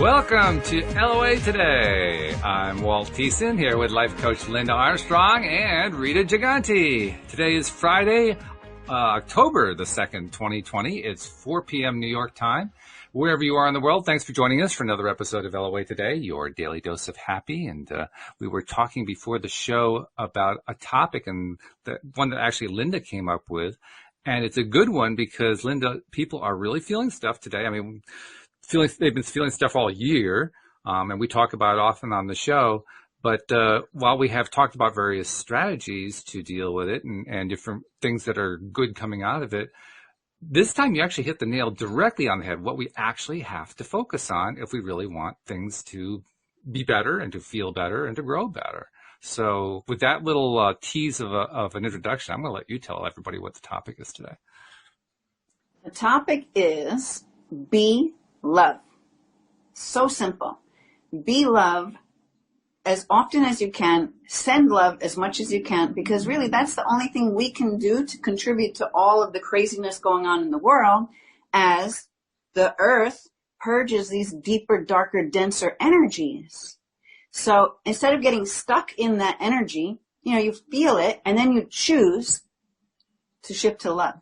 Welcome to LOA Today. I'm Walt Thiessen here with life coach Linda Armstrong and Rita Giganti. Today is Friday, October the 2nd, 2020. It's 4 p.m. New York time. Wherever you are in the world, thanks for joining us for another episode of LOA Today, your daily dose of happy. And we were talking before the show about a topic, and the one that actually Linda came up with. And it's a good one because, Linda, people are really feeling stuff today. I mean, they've been feeling stuff all year, and we talk about it often on the show. But while we have talked about various strategies to deal with it and different things that are good coming out of it, this time you actually hit the nail directly on the head, what we actually have to focus on if we really want things to be better and to feel better and to grow better. So with that little tease of an introduction, I'm going to let you tell everybody what the topic is today. The topic is be love. So simple. Be love as often as you can. Send love as much as you can, because really that's the only thing we can do to contribute to all of the craziness going on in the world as the earth purges these deeper, darker, denser energies. So instead of getting stuck in that energy, you feel it and then you choose to shift to love.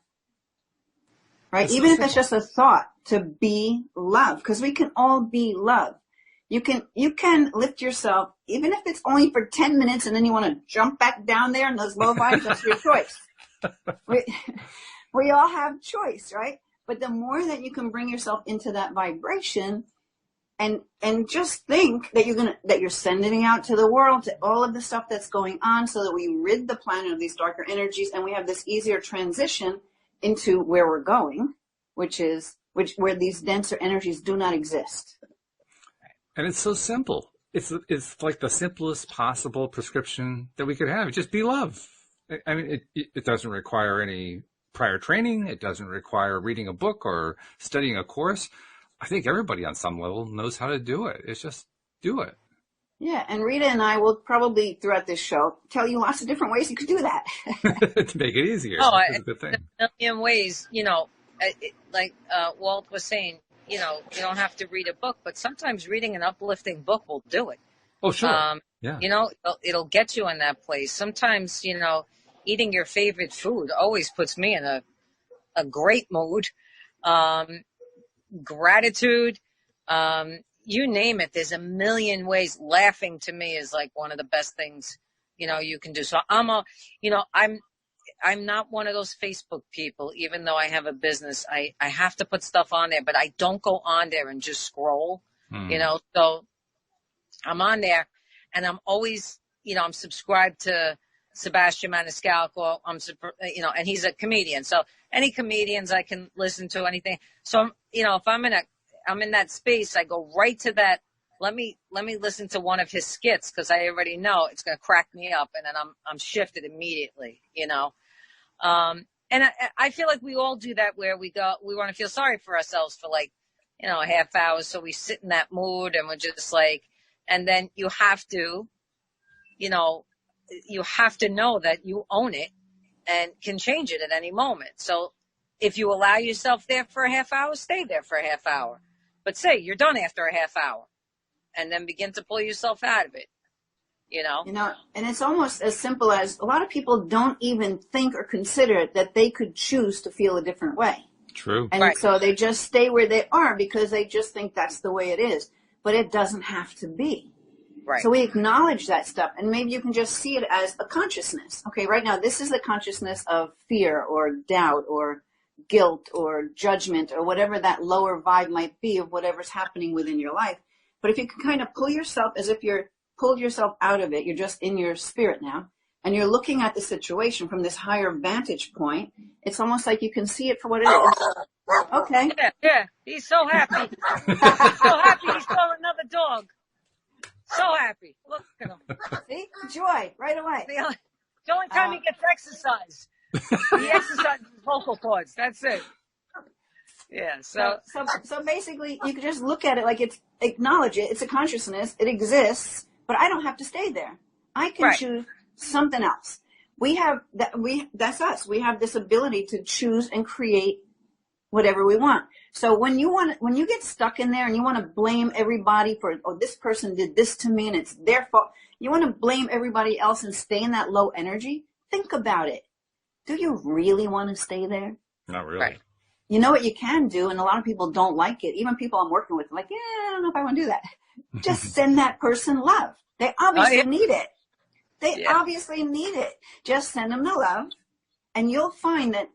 Right? Even if it's just a thought, to be love, because we can all be love. You can lift yourself, even if it's only for 10 minutes and then you want to jump back down there in those low vibes, that's your choice. We all have choice, right? But the more that you can bring yourself into that vibration and just think that you're sending out to the world, to all of the stuff that's going on, so that we rid the planet of these darker energies and we have this easier transition into where we're going, where these denser energies do not exist. And it's so simple. It's like the simplest possible prescription that we could have. Just be love. I mean, it doesn't require any prior training. It doesn't require reading a book or studying a course. I think everybody on some level knows how to do it. It's just do it. Yeah, and Rita and I will probably throughout this show tell you lots of different ways you could do that. To make it easier. That's a good thing. A million ways, like Walt was saying, you don't have to read a book, but sometimes reading an uplifting book will do it. Oh, sure. Yeah. It'll get you in that place. Sometimes, eating your favorite food always puts me in a great mood. Gratitude, you name it. There's a million ways. Laughing to me is like one of the best things, you can do. So I'm not one of those Facebook people, even though I have a business. I have to put stuff on there, but I don't go on there and just scroll, so I'm on there and I'm always, I'm subscribed to Sebastian Maniscalco. And he's a comedian. So any comedians I can listen to, anything. So, if I'm in that space, I go right to that. Let me listen to one of his skits, because I already know it's going to crack me up, and then I'm shifted immediately, and I feel like we all do that, where we want to feel sorry for ourselves for a half hour. So we sit in that mood and we're just and then you have to know that you own it and can change it at any moment. So if you allow yourself there for a half hour, stay there for a half hour, but say you're done after a half hour, and then begin to pull yourself out of it. And it's almost as simple as a lot of people don't even think or consider that they could choose to feel a different way. True. And right. So they just stay where they are because they just think that's the way it is. But it doesn't have to be. Right. So we acknowledge that stuff, and maybe you can just see it as a consciousness. Okay, right now this is the consciousness of fear or doubt or guilt or judgment or whatever that lower vibe might be of whatever's happening within your life. But if you can kind of pull yourself, as if you're pulled yourself out of it, you're just in your spirit now, and you're looking at the situation from this higher vantage point, it's almost like you can see it for what it is. Okay. Yeah. He's so happy. He's so happy he saw another dog. So happy. Look at him. See? Joy, right away. The only time he gets exercise. He exercises his vocal cords. That's it. Yeah. So basically, you can just look at it like acknowledge it. It's a consciousness. It exists, but I don't have to stay there. I can choose something else. That's us. We have this ability to choose and create whatever we want. So when you get stuck in there and you want to blame everybody for, oh, this person did this to me and it's their fault. You want to blame everybody else and stay in that low energy. Think about it. Do you really want to stay there? Not really. Right. You know what you can do, and a lot of people don't like it. Even people I'm working with, like, yeah, I don't know if I want to do that. Just send that person love. They obviously need it. They obviously need it. Just send them the love, and you'll find that,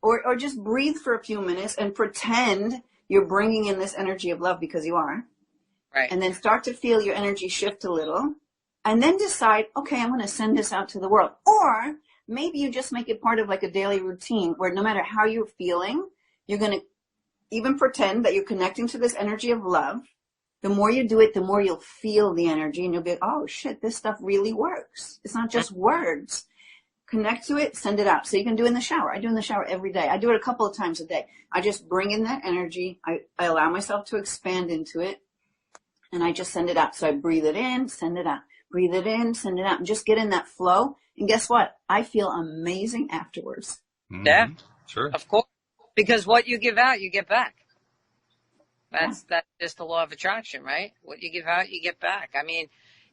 or just breathe for a few minutes and pretend you're bringing in this energy of love, because you are. Right. And then start to feel your energy shift a little, and then decide, okay, I'm going to send this out to the world. Or maybe you just make it part of like a daily routine where no matter how you're feeling, you're going to even pretend that you're connecting to this energy of love. The more you do it, the more you'll feel the energy, and you'll be like, oh shit, this stuff really works. It's not just words. Connect to it, send it out. So you can do it in the shower. I do it in the shower every day. I do it a couple of times a day. I just bring in that energy. I allow myself to expand into it, and I just send it out. So I breathe it in, send it out. Breathe it in, send it out, and just get in that flow. And guess what? I feel amazing afterwards. Mm-hmm. Yeah, sure. Of course. Because what you give out, you get back. That's just the law of attraction, right? What you give out, you get back. I mean,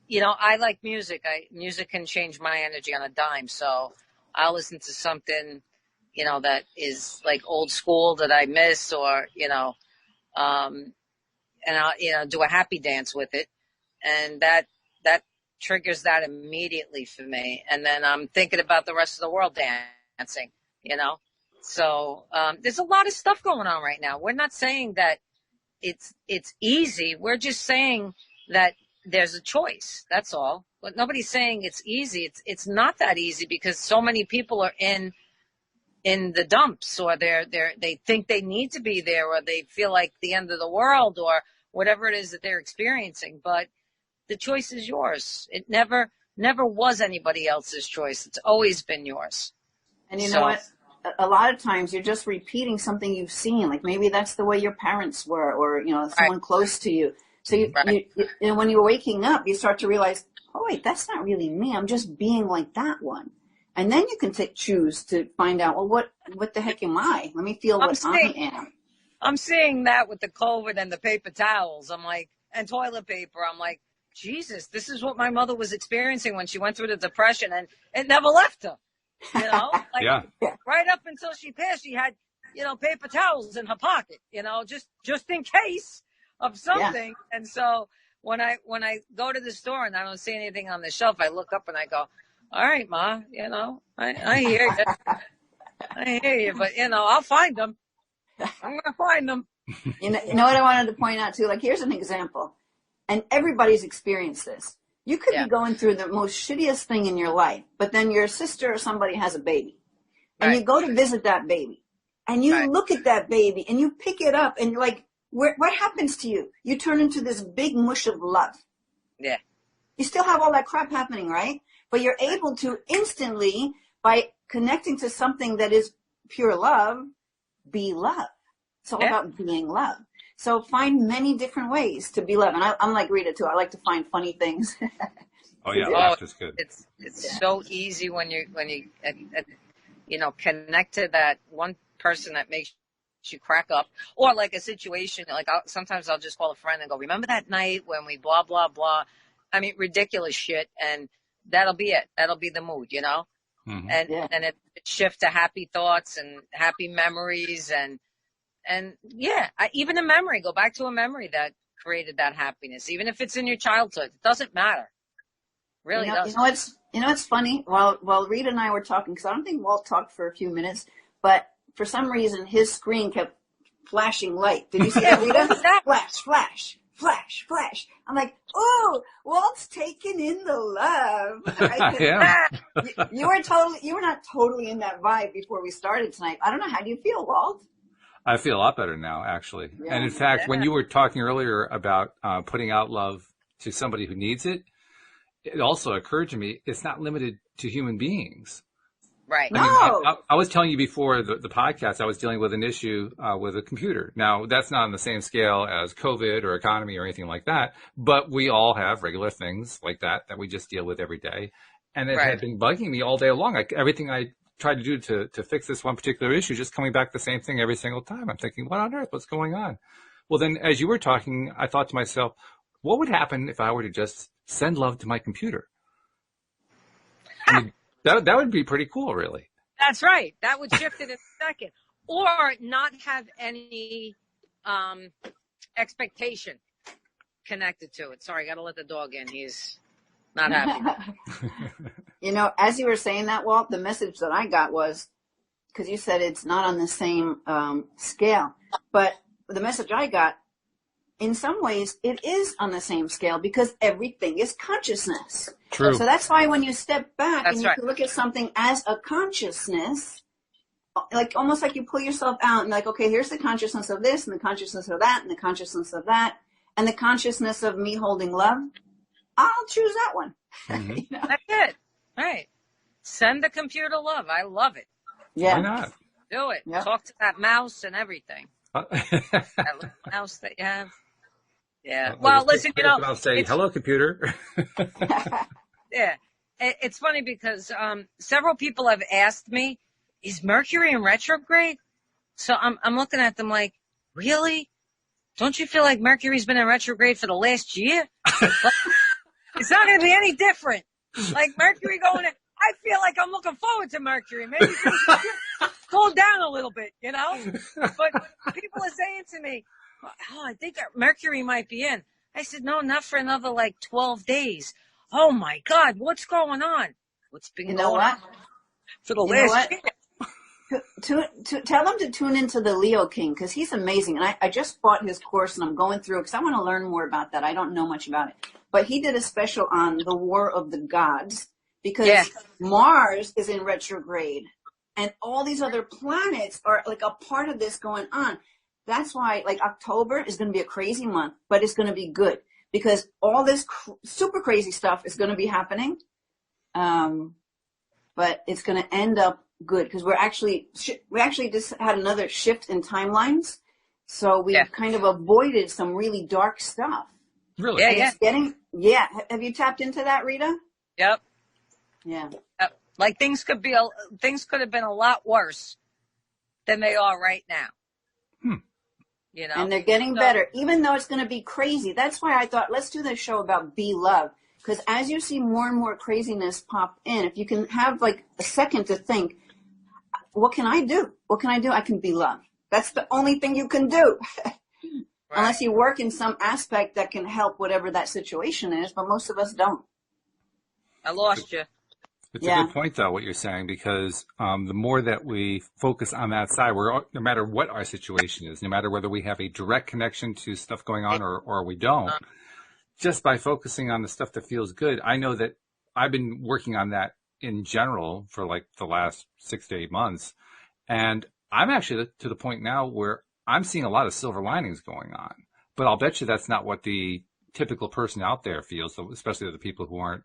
you know, I like music. Music can change my energy on a dime. So I'll listen to something, you know, that is like old school that I miss, or, you know, and I'll, you know, do a happy dance with it. And that triggers that immediately for me. And then I'm thinking about the rest of the world dancing, you know? So, there's a lot of stuff going on right now. We're not saying that it's easy. We're just saying that there's a choice. That's all. But nobody's saying it's easy. It's not that easy, because so many people are in the dumps, or they think they need to be there, or they feel like the end of the world, or whatever it is that they're experiencing. But the choice is yours. It never was anybody else's choice. It's always been yours. And you know what? A lot of times you're just repeating something you've seen. Like maybe that's the way your parents were, or, you know, someone close to you. So you know, when you're waking up, you start to realize, oh wait, that's not really me. I'm just being like that one. And then you can choose to find out, well, what the heck am I? Let me feel what I am. I'm seeing that with the COVID and the paper towels. I'm like, and toilet paper. I'm like, Jesus, this is what my mother was experiencing when she went through the depression, and it never left her. You know, like right up until she passed, she had, you know, paper towels in her pocket, you know, just in case of something. Yeah. And so when I go to the store and I don't see anything on the shelf, I look up and I go, all right, Ma, you know, I hear you. I hear you, but, you know, I'll find them. I'm going to find them. You know what I wanted to point out too? Like, here's an example, and everybody's experienced this. You could be going through the most shittiest thing in your life, but then your sister or somebody has a baby, and you go to visit that baby, and you look at that baby, and you pick it up, and you're like, what happens to you? You turn into this big mush of love. Yeah. You still have all that crap happening, right? But you're able to instantly, by connecting to something that is pure love, be love. It's all about being love. So find many different ways to be loved. And I'm like Rita too. I like to find funny things. Oh yeah, laughter is good. It's so easy when you you know, connect to that one person that makes you crack up, or like a situation. Like sometimes I'll just call a friend and go, "Remember that night when we blah blah blah?" I mean, ridiculous shit, and that'll be it. That'll be the mood, you know. Mm-hmm. And it shift to happy thoughts and happy memories and even a memory. Go back to a memory that created that happiness, even if it's in your childhood. It doesn't matter. Really doesn't. You know, it's funny. While Rita and I were talking, because I don't think Walt talked for a few minutes, but for some reason his screen kept flashing light. Did you see that, Rita? Flash, flash, flash, flash. I'm like, oh, Walt's taking in the love. Right? You were not totally in that vibe before we started tonight. I don't know. How do you feel, Walt? I feel a lot better now, actually. Yeah. And in fact, when you were talking earlier about putting out love to somebody who needs it, it also occurred to me it's not limited to human beings. Right. I was telling you before the podcast, I was dealing with an issue with a computer. Now, that's not on the same scale as COVID or economy or anything like that, but we all have regular things like that we just deal with every day. And it had been bugging me all day long. Everything I tried to do to fix this one particular issue, just coming back the same thing every single time. I'm thinking, what on earth? What's going on? Well, then as you were talking, I thought to myself, what would happen if I were to just send love to my computer? I mean, that would be pretty cool, really. That's right. That would shift it in a second. Or not have any expectation connected to it. Sorry, I got to let the dog in. He's not happy. You know, as you were saying that, Walt, the message that I got was, because you said it's not on the same scale, but the message I got, in some ways, it is on the same scale because everything is consciousness. True. So that's why when you step back That's and you right. can look at something as a consciousness, like almost like you pull yourself out and like, okay, here's the consciousness of this and the consciousness of that and the consciousness of that and the consciousness of me holding love. I'll choose that one. Mm-hmm. You know? That's it. Right. Send the computer love. I love it. Yeah. Why not? Do it. Yep. Talk to that mouse and everything. That little mouse that you have. Yeah. Well, listen, you know. I'll say, hello, computer. Yeah. It's funny because several people have asked me, is Mercury in retrograde? So I'm looking at them like, really? Don't you feel like Mercury's been in retrograde for the last year? It's not going to be any different. Like Mercury going in, I feel like I'm looking forward to Mercury. Maybe cool down a little bit, you know? But people are saying to me, oh, I think Mercury might be in. I said, no, not for another like 12 days. Oh my God, what's going on? What's been going on for the last year? Tell them to tune into the Leo King because he's amazing. And I just bought his course and I'm going through it because I want to learn more about that. I don't know much about it. But he did a special on the War of the Gods because Mars is in retrograde and all these other planets are like a part of this going on. That's why like October is going to be a crazy month, but it's going to be good because all this super crazy stuff is going to be happening. But it's going to end up good because we actually just had another shift in timelines. So we kind of avoided some really dark stuff. Really? Yeah. Have you tapped into that, Rita? Yep. Yeah. Like things could have been a lot worse than they are right now. You know, and they're getting better, even though it's going to be crazy. That's why I thought, let's do this show about be love. Because as you see more and more craziness pop in, if you can have like a second to think, what can I do? What can I do? I can be love. That's the only thing you can do. Right. Unless you work in some aspect that can help whatever that situation is, but most of us don't. I lost you. It's a good point, though, what you're saying, because the more that we focus on that side, no matter what our situation is, no matter whether we have a direct connection to stuff going on or we don't, just by focusing on the stuff that feels good. I know that I've been working on that in general for like the last 6 to 8 months. And I'm actually to the point now where I'm seeing a lot of silver linings going on, but I'll bet you that's not what the typical person out there feels, especially the people who aren't,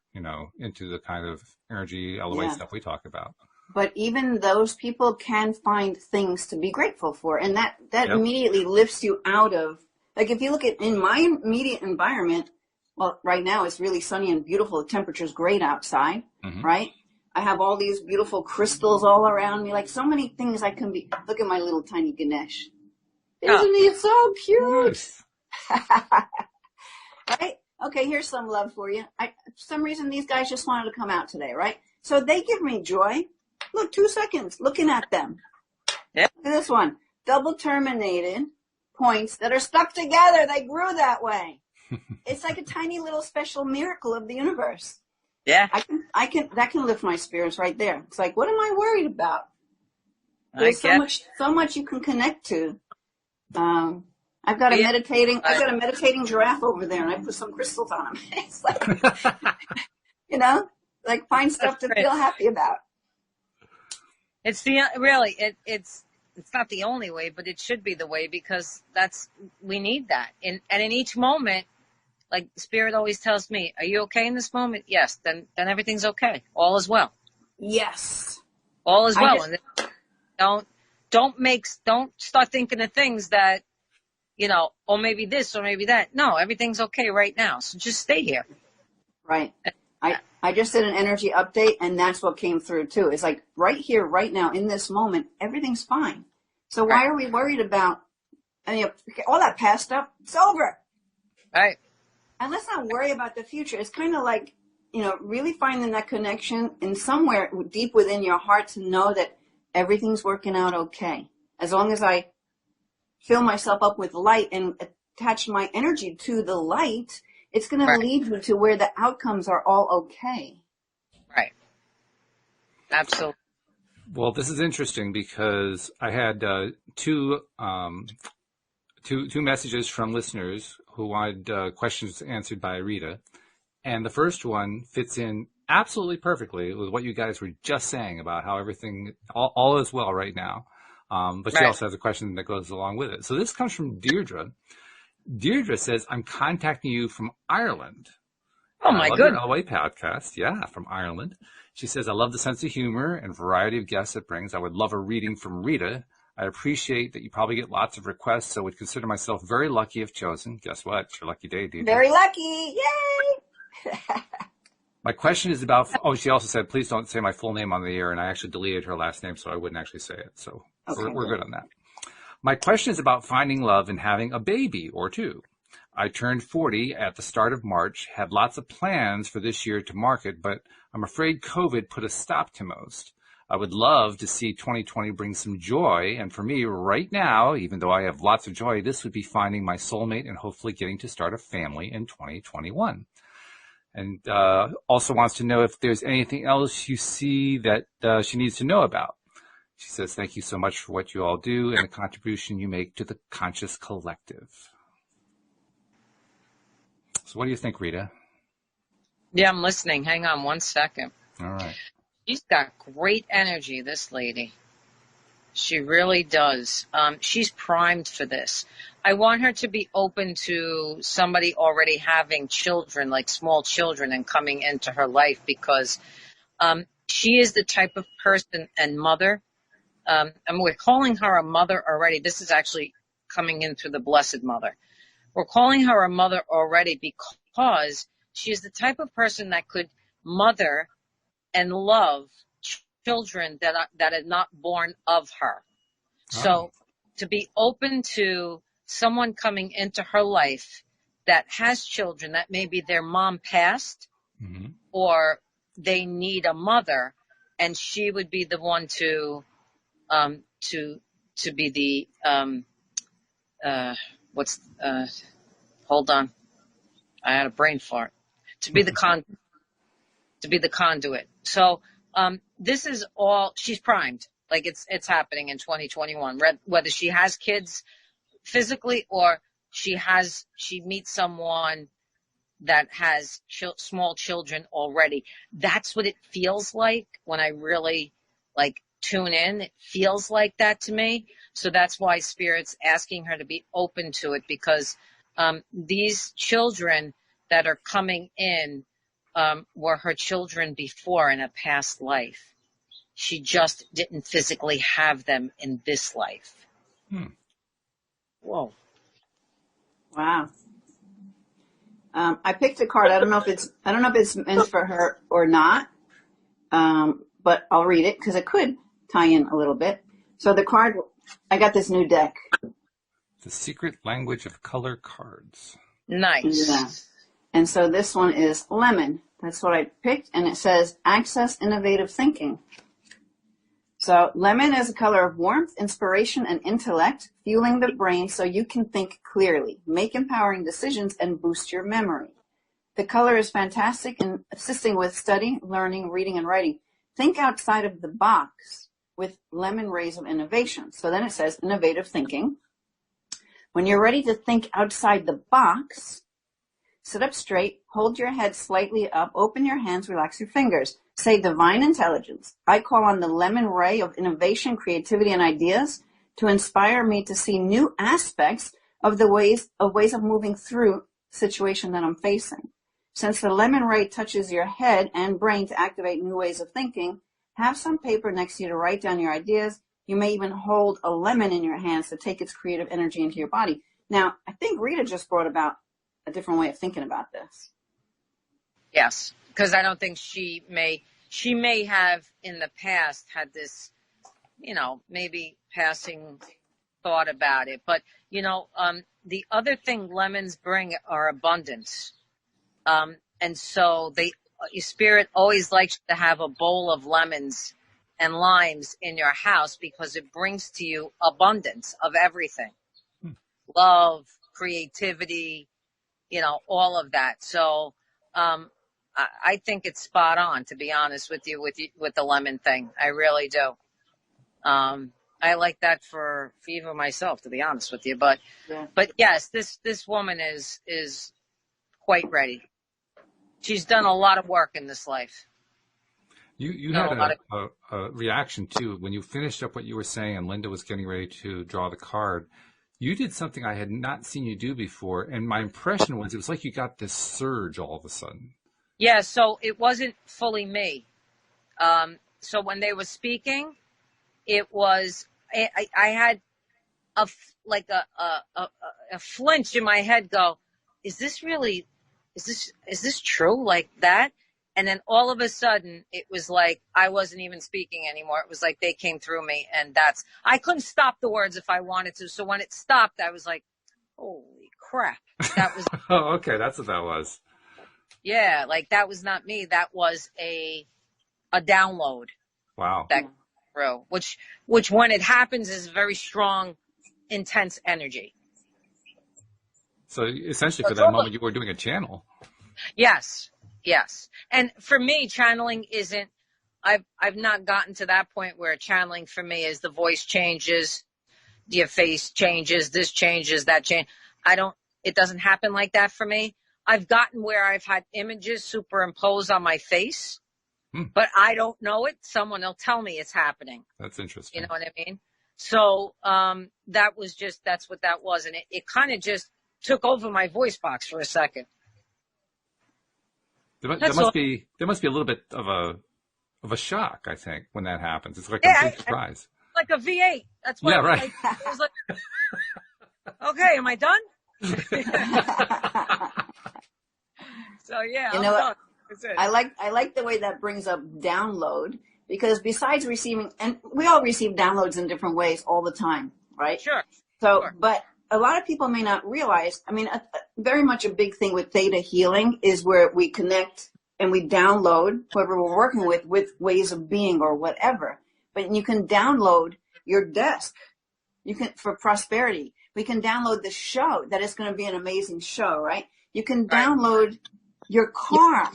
into the kind of energy LOA stuff we talk about. But even those people can find things to be grateful for. And that immediately lifts you out of, like if you look at in my immediate environment, well, right now it's really sunny and beautiful. The temperature's great outside, right? I have all these beautiful crystals all around me, like so many things I can be. Look at my little tiny Ganesh. Isn't he so cute? Nice. Right? Okay, here's some love for you. For some reason, these guys just wanted to come out today, right? So they give me joy. Look, 2 seconds looking at them. Yep. Look at this one. Double terminated points that are stuck together. They grew that way. It's like a tiny little special miracle of the universe. Yeah. That can lift my spirits right there. It's like, what am I worried about? There's so much you can connect to. I've got a meditating giraffe over there, and I put some crystals on him. It's like, like find stuff to feel happy about. It's not the only way, but it should be the way because we need that. And in each moment, like Spirit always tells me, are you okay in this moment? Yes. Then everything's okay. All is well. Yes. All is well. And don't start thinking of things that, or maybe this or maybe that. No, everything's okay right now. So just stay here. Right. I just did an energy update, and that's what came through too. It's like right here, right now, in this moment, everything's fine. So why are we worried about all that past stuff? It's over. Right. And let's not worry about the future. It's kind of like, really finding that connection in somewhere deep within your heart to know that everything's working out okay. As long as I fill myself up with light and attach my energy to the light, it's going to lead you to where the outcomes are all okay. Right. Absolutely. Well, this is interesting because I had two messages from listeners who wanted questions answered by Rita. And the first one fits in absolutely perfectly with what you guys were just saying about how everything, all is well right now. But she also has a question that goes along with it. So this comes from Deirdre. Deirdre says, I'm contacting you from Ireland. Oh, my goodness. LA podcast. Yeah, from Ireland. She says, I love the sense of humor and variety of guests it brings. I would love a reading from Rita. I appreciate that you probably get lots of requests, so would consider myself very lucky if chosen. Guess what? It's your lucky day, Deirdre. Very lucky. Yay! My question is about, she also said, please don't say my full name on the air, and I actually deleted her last name, so I wouldn't actually say it. So we're good on that. My question is about finding love and having a baby or two. I turned 40 at the start of March, had lots of plans for this year to market, but I'm afraid COVID put a stop to most. I would love to see 2020 bring some joy, and for me right now, even though I have lots of joy, this would be finding my soulmate and hopefully getting to start a family in 2021. And also wants to know if there's anything else you see that she needs to know about. She says, thank you so much for what you all do and the contribution you make to the Conscious Collective. So what do you think, Rita? Yeah, I'm listening. Hang on one second. All right. She's got great energy, this lady. She really does. She's primed for this. I want her to be open to somebody already having children, like small children, and coming into her life because she is the type of person and mother. And we're calling her a mother already. This is actually coming in through the Blessed Mother. We're calling her a mother already because she is the type of person that could mother and love children that are not born of her. Oh. So to be open to someone coming into her life that has children that maybe their mom passed or they need a mother, and she would be the one to be the hold on, I had a brain fart. To be the conduit. So this is all, she's primed. Like it's happening in 2021. Whether she has kids physically or she meets someone that has small children already. That's what it feels like when I really tune in. It feels like that to me. So that's why Spirit's asking her to be open to it, because these children that are coming in were her children before in a past life. She just didn't physically have them in this life. Whoa. Wow. I picked a card. I don't know if it's meant for her or not. But I'll read it because it could tie in a little bit. So the card, I got this new deck. The Secret Language of Color cards. Nice. Yeah. And so this one is lemon. That's what I picked. And it says access innovative thinking. So lemon is a color of warmth, inspiration, and intellect, fueling the brain so you can think clearly, make empowering decisions, and boost your memory. The color is fantastic in assisting with study, learning, reading, and writing. Think outside of the box with lemon rays of innovation. So then it says innovative thinking. When you're ready to think outside the box, sit up straight, hold your head slightly up, open your hands, relax your fingers. Say divine intelligence. I call on the lemon ray of innovation, creativity, and ideas to inspire me to see new aspects of the ways of moving through the situation that I'm facing. Since the lemon ray touches your head and brain to activate new ways of thinking, have some paper next to you to write down your ideas. You may even hold a lemon in your hands to take its creative energy into your body. Now, I think Rita just brought about a different way of thinking about this. Yes. because I don't think she may have in the past had this, maybe passing thought about it. But, the other thing lemons bring are abundance. And so your spirit always likes to have a bowl of lemons and limes in your house because it brings to you abundance of everything. Love, creativity, all of that. So, I think it's spot on, to be honest with you, with the lemon thing. I really do. I like that for even myself, to be honest with you. But yes, this woman is quite ready. She's done a lot of work in this life. You had a reaction too when you finished up what you were saying, and Linda was getting ready to draw the card. You did something I had not seen you do before, and my impression was it was like you got this surge all of a sudden. Yeah, so it wasn't fully me. So when they were speaking, it was I had a flinch in my head. Go, is this really? Is this true like that? And then all of a sudden, it was like I wasn't even speaking anymore. It was like they came through me, and I couldn't stop the words if I wanted to. So when it stopped, I was like, "Holy crap!" That was. Oh, okay, that's what that was. Yeah, like that was not me. That was a download. Wow. That through, which when it happens is very strong, intense energy. So essentially, for that moment, you were doing a channel. Yes. And for me, channeling isn't. I've not gotten to that point where channeling for me is the voice changes, your face changes, this changes, that change. It doesn't happen like that for me. I've gotten where I've had images superimposed on my face, but I don't know it. Someone will tell me it's happening. That's interesting. You know what I mean? So that's what that was. And it kind of just took over my voice box for a second. There must be a little bit of a shock, I think, when that happens. It's like a big surprise. Like a V8. That's what. Yeah, right. I was like, okay, am I done? So yeah, you know what? I like the way that brings up download, because besides receiving, and we all receive downloads in different ways all the time, right? Sure. So, sure. But a lot of people may not realize, very much a big thing with theta healing is where we connect and we download whoever we're working with ways of being or whatever. But you can download your desk. You can, for prosperity. We can download the show, that it's going to be an amazing show, right? You can download your car,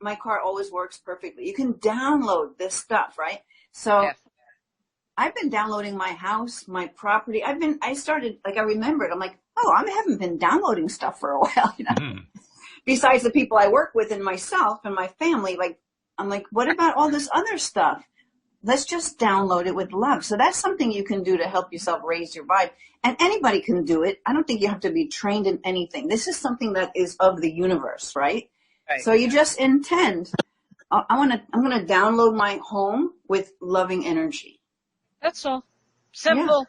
my car always works perfectly. You can download this stuff, right? So I've been downloading my house, my property. I remembered, I'm like, I haven't been downloading stuff for a while, Besides the people I work with and myself and my family, I'm like, what about all this other stuff? Let's just download it with love. So that's something you can do to help yourself raise your vibe. And anybody can do it. I don't think you have to be trained in anything. This is something that is of the universe, right? So you just intend, I'm going to download my home with loving energy. That's all. Simple.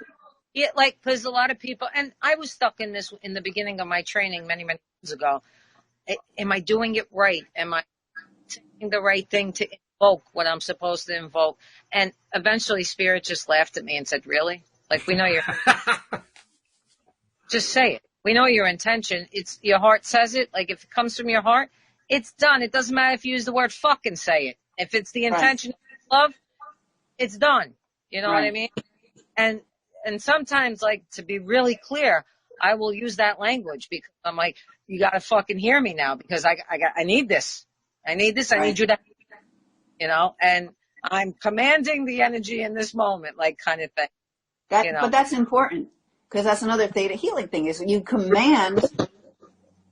Yeah, because a lot of people, and I was stuck in this in the beginning of my training many, many years ago. Am I doing it right? Am I saying the right thing to invoke what I'm supposed to invoke? And eventually Spirit just laughed at me and said, really? We know your just say it. We know your intention. It's your heart says it. If it comes from your heart, it's done. It doesn't matter if you use the word fuck and say it. If it's the intention of love, it's done. You know what I mean? And sometimes, to be really clear, I will use that language because I'm like, you got to fucking hear me now because I need this. I need this. I need you to, and I'm commanding the energy in this moment, kind of thing. But that's important because that's another theta healing thing is you command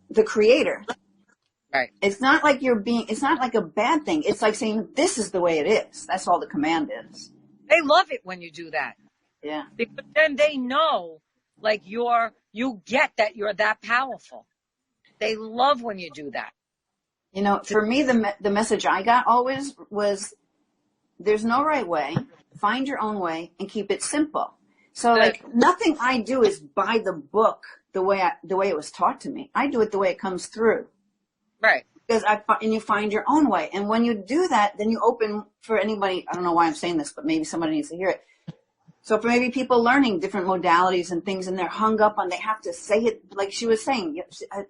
the creator. Right. It's not like it's not like a bad thing. It's like saying, this is the way it is. That's all the command is. They love it when you do that. Yeah. Because then they know, you get that you're that powerful. They love when you do that. For me, the message I got always was, there's no right way. Find your own way and keep it simple. So nothing I do is by the book the way it was taught to me. I do it the way it comes through. Right. and you find your own way. And when you do that, then you open for anybody. I don't know why I'm saying this, but maybe somebody needs to hear it. So for maybe people learning different modalities and things, and they're hung up on, they have to say it like she was saying,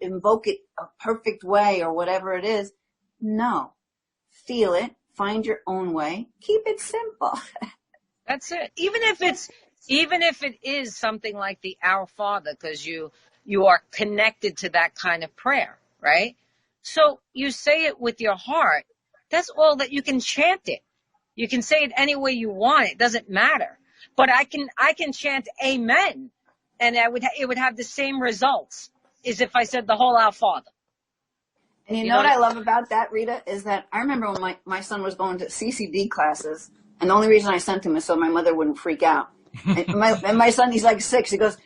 invoke it a perfect way or whatever it is. No, feel it, find your own way, keep it simple. That's it. Even if it is something like the Our Father, because you are connected to that kind of prayer, right? So you say it with your heart. That's all that you can chant it. You can say it any way you want. It doesn't matter. But I can chant Amen, and it would have the same results as if I said the whole Our Father. And you know what I love about that, Rita, is that I remember when my son was going to CCD classes, and the only reason I sent him is so my mother wouldn't freak out. And my son, he's like 6. He goes,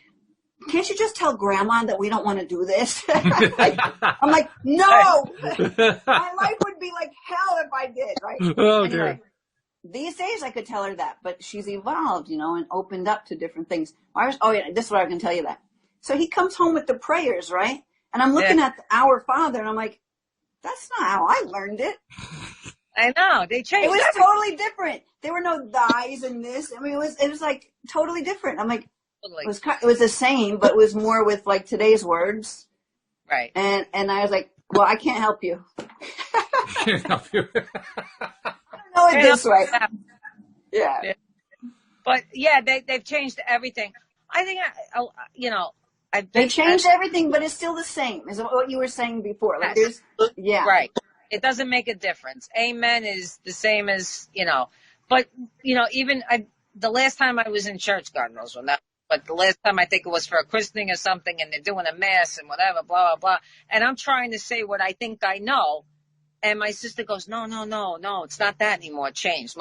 "Can't you just tell Grandma that we don't want to do this?" I'm like, no, my life would be like hell if I did, right? Oh, anyway, dear. these days I could tell her that, but she's evolved, and opened up to different things. This is what I can tell you that. So he comes home with the prayers, right? And I'm looking at Our Father, and I'm like, that's not how I learned it. I know, they changed. It was totally different. There were no thys and this. I mean, it was like totally different. I'm like, it was the same, but it was more with like today's words. Right. And I was like, well, I can't help you. Can't help you. I don't know it this way. Yeah. But yeah, they've changed everything. I think, they changed everything, but it's still the same as what you were saying before. Like right. It doesn't make a difference. Amen is the same as, but, even the last time I was in church, God knows when that, but the last time I think it was for a christening or something, and they're doing a mass and whatever, blah, blah, blah. And I'm trying to say what I think I know. And my sister goes, no, it's not that anymore. It changed.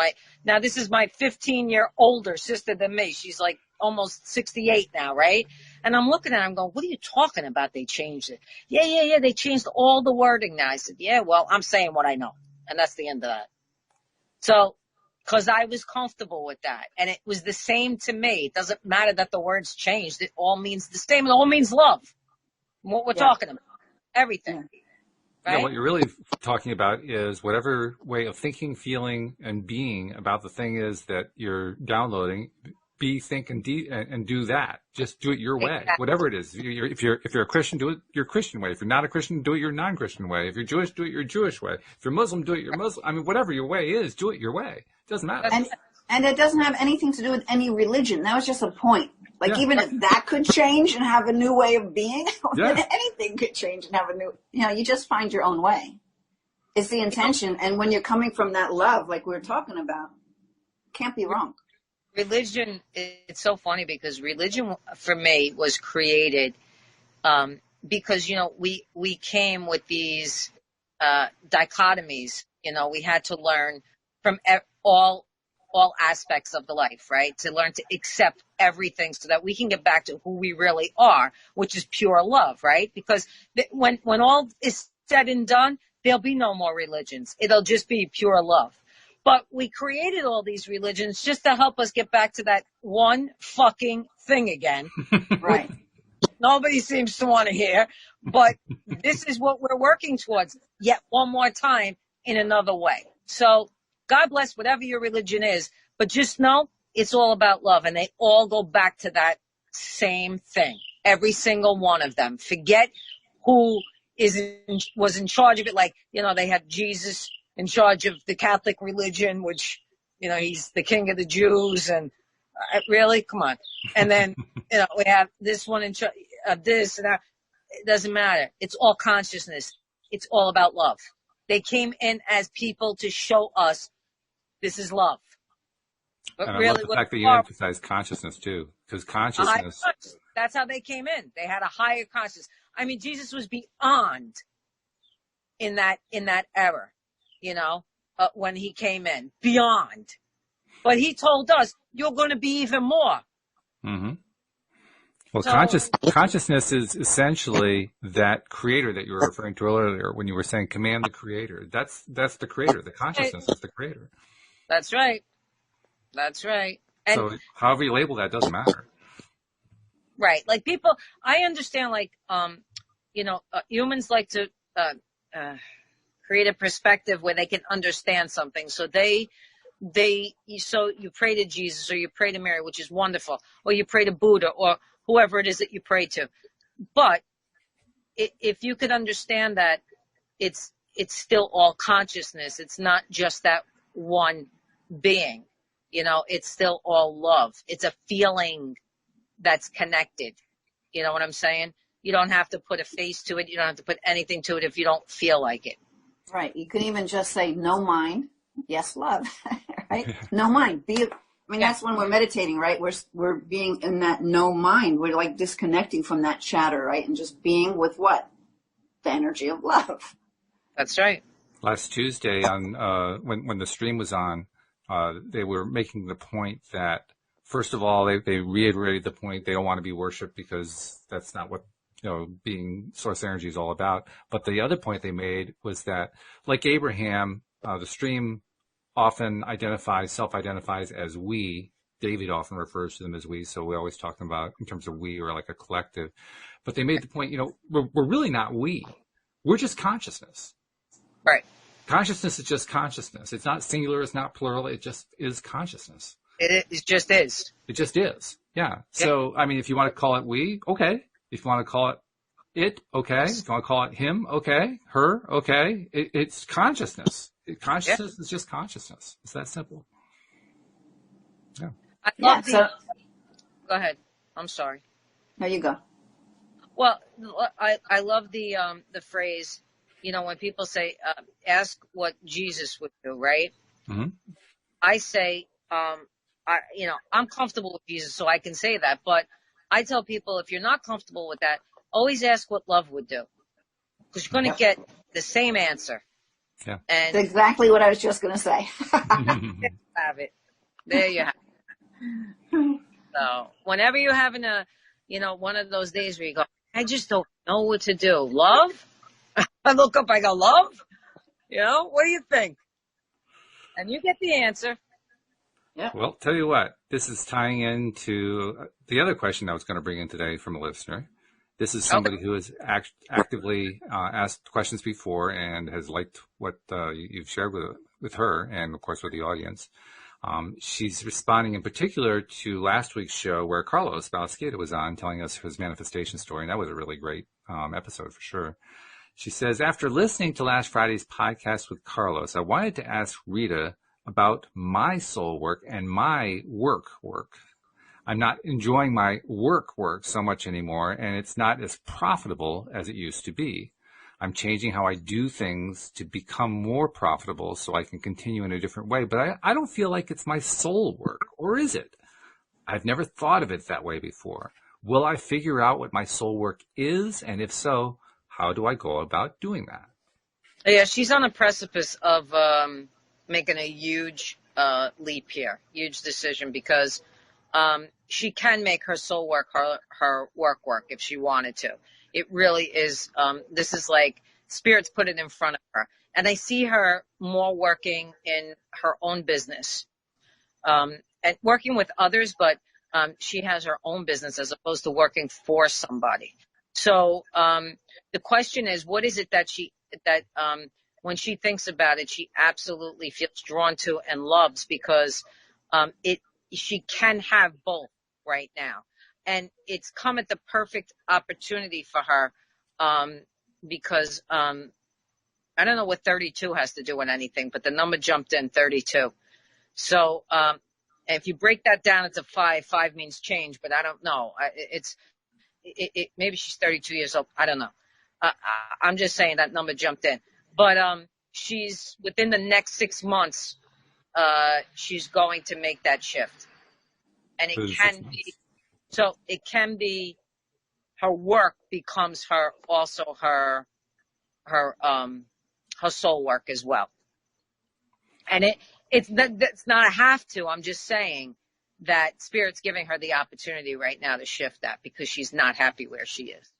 Now this is my 15-year older sister than me. She's like almost 68 now, right? And I'm looking at her, I'm going, what are you talking about? They changed it. Yeah. They changed all the wording now. I said, yeah, well, I'm saying what I know. And that's the end of that. So, because I was comfortable with that. And it was the same to me. It doesn't matter that the words changed. It all means the same. It all means love. What we're talking about. Everything. Right? Yeah, what you're really talking about is whatever way of thinking, feeling, and being about the thing is that you're downloading. Be, think, and do that. Just do it your way, whatever it is. If you're a Christian, do it your Christian way. If you're not a Christian, do it your non-Christian way. If you're Jewish, do it your Jewish way. If you're Muslim, do it your Muslim. I mean, whatever your way is, do it your way. It doesn't matter. And it doesn't have anything to do with any religion. That was just a point. Like even if that could change and have a new way of being, anything could change and have a new. You just find your own way. It's the intention, and when you're coming from that love, like we were talking about, can't be wrong. Religion, it's so funny because religion for me was created because, we came with these dichotomies. We had to learn from all aspects of the life, right? To learn to accept everything so that we can get back to who we really are, which is pure love, right? Because when all is said and done, there'll be no more religions. It'll just be pure love. But we created all these religions just to help us get back to that one fucking thing again. Right. Nobody seems to want to hear, but this is what we're working towards yet one more time in another way. So God bless whatever your religion is, but just know it's all about love, and they all go back to that same thing. Every single one of them. Forget who was in charge of it. Like, they had Jesus in charge of the Catholic religion, which, he's the king of the Jews, and really, come on. And then, we have this one in charge of this and that. It doesn't matter. It's all consciousness. It's all about love. They came in as people to show us this is love. But and really, I love the fact that you emphasize consciousness too, because consciousness. That's how they came in. They had a higher consciousness. I mean, Jesus was beyond in that era. When he came in, beyond. But he told us, you're going to be even more. Mm-hmm. Well, consciousness is essentially that creator that you were referring to earlier when you were saying command the creator. That's the creator. The consciousness is the creator. That's right. That's right. And so however you label that doesn't matter. Right. Like people, I understand, like, humans like to, create a perspective where they can understand something. So so you pray to Jesus, or you pray to Mary, which is wonderful, or you pray to Buddha, or whoever it is that you pray to. But if you could understand that it's still all consciousness, it's not just that one being, it's still all love. It's a feeling that's connected. You know what I'm saying? You don't have to put a face to it. You don't have to put anything to it if you don't feel like it. Right. You can even just say no mind, yes love, right? No mind. That's when we're meditating, right? We're being in that no mind. We're like disconnecting from that chatter, right? And just being with what? The energy of love. That's right. Last Tuesday on when the stream was on, they were making the point that, first of all, they reiterated the point they don't want to be worshipped because that's not what being source energy is all about. But the other point they made was that, like Abraham, the stream often self-identifies as we. David often refers to them as we, so we always talk about in terms of we or like a collective. But they made the point, we're really not we. We're just consciousness. Right. Consciousness is just consciousness. It's not singular. It's not plural. It just is consciousness. It just is. It just is. Yeah. So, if you want to call it we, okay. If you want to call it, okay. If you want to call it him, okay. Her, okay. It's consciousness. Consciousness is just consciousness. It's that simple. Yeah. I love go ahead. I'm sorry. No, you go. Well, I love the phrase, when people say, ask what Jesus would do, right? Mm-hmm. I say, I'm comfortable with Jesus, so I can say that. But I tell people, if you're not comfortable with that, always ask what love would do, because you're going to get the same answer. Yeah. And that's exactly what I was just going to say. Have it. There you have it. So whenever you're having one of those days where you go, I just don't know what to do. Love? I look up, I go, love? What do you think? And you get the answer. Yeah. Well, tell you what, this is tying into the other question I was going to bring in today from a listener. This is somebody who has actively asked questions before and has liked what you've shared with her and, of course, with the audience. She's responding in particular to last week's show where Carlos Balesquita was on telling us his manifestation story, and that was a really great episode for sure. She says, after listening to last Friday's podcast with Carlos, I wanted to ask Rita about my soul work and my work. I'm not enjoying my work so much anymore, and it's not as profitable as it used to be. I'm changing how I do things to become more profitable so I can continue in a different way, but I don't feel like it's my soul work, or is it? I've never thought of it that way before. Will I figure out what my soul work is, and if so, how do I go about doing that? Yeah, she's on a precipice of making a huge leap here, huge decision, because she can make her soul work her work if she wanted to. It really is. This is like Spirit's put it in front of her. And I see her more working in her own business and working with others, but she has her own business as opposed to working for somebody. So the question is, what is it that when she thinks about it, she absolutely feels drawn to and loves, because she can have both right now. And it's come at the perfect opportunity for her because I don't know what 32 has to do with anything, but the number jumped in 32. So if you break that down into 5 means change, but I don't know. Maybe she's 32 years old. I don't know. I'm just saying that number jumped in. But she's within the next 6 months, she's going to make that shift. And it can be. So it can be her work becomes her soul work as well. And it's not a have to. I'm just saying that Spirit's giving her the opportunity right now to shift that because she's not happy where she is.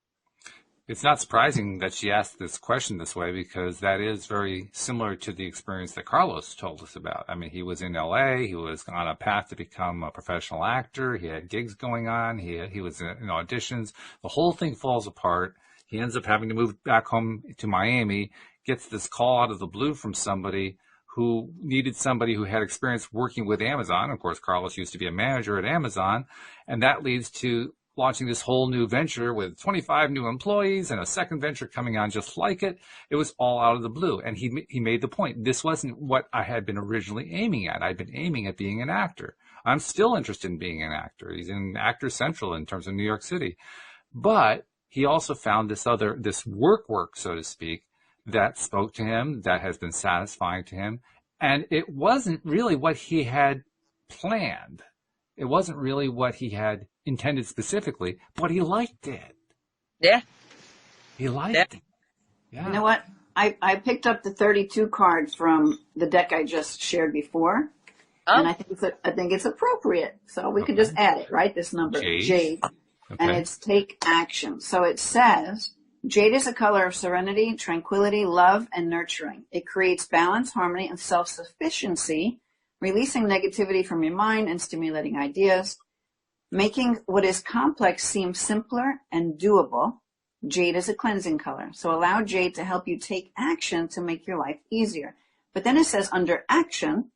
It's not surprising that she asked this question this way, because that is very similar to the experience that Carlos told us about. I mean, he was in LA. He was on a path to become a professional actor. He had gigs going on. He was in auditions. The whole thing falls apart. He ends up having to move back home to Miami, gets this call out of the blue from somebody who needed somebody who had experience working with Amazon. Of course, Carlos used to be a manager at Amazon, and that leads to launching this whole new venture with 25 new employees and a second venture coming on just like it. It was all out of the blue. And he made the point. This wasn't what I had been originally aiming at. I'd been aiming at being an actor. I'm still interested in being an actor. He's in Actors Central in terms of New York City. But he also found this work, so to speak, that spoke to him, that has been satisfying to him. And it wasn't really what he had planned. It wasn't really what he had intended specifically, but he liked it. Yeah. He liked it. Yeah. You know what? I picked up the 32 cards from the deck I just shared before. Oh. And I think it's appropriate. So we could just add it, right? This number, Jade. Okay. And it's take action. So it says, Jade is a color of serenity, tranquility, love, and nurturing. It creates balance, harmony, and self-sufficiency, releasing negativity from your mind and stimulating ideas, making what is complex seem simpler and doable. Jade is a cleansing color. So allow Jade to help you take action to make your life easier. But then it says under action,